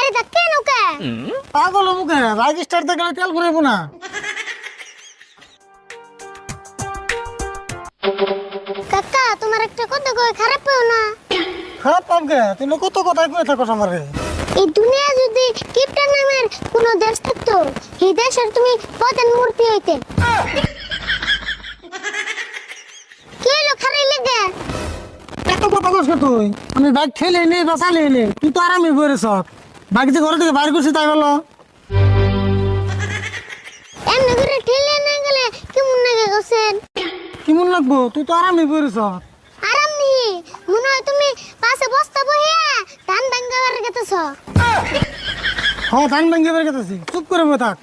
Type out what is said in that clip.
গাড়ি ধাক্কে নৌকা পাগল মুখে বাইক স্টার্ট গেলে তেল ঘুরাইবো না। কাকা তোমার একটা কথা কই খারাপ পেও না। খারাপ পাম কে? তুমি কত কথাই কয়ে থাকো আমারে। এই দুনিয়া যদি কিপটা নামের কোন দেশ থাকতো এই দেশের তুমি প্রধানমন্ত্রী হইতে। কি হলো খারাই লেগে? এত কথা কস তুই? আমি বাইক ঠেলে নে বা চালিয়ে নে, তুই তো আরামে বলেছ। বাইক যে ঘর থেকে বাইর করছি তাই বলো। এমনি করে ঠেলে না গেলে কেমন লাগে গোসেন? কেমন লাগবো? তুই তো আরামে বলেছ। আরাম নি মনে হয় তুমি পাশে বস্তা বহিয়া ধান ভাঙ্গা গেতেছ। হ্যাঁ ধান ভাঙ্গে বের গেতেছি, চুপ করে বসে থাক।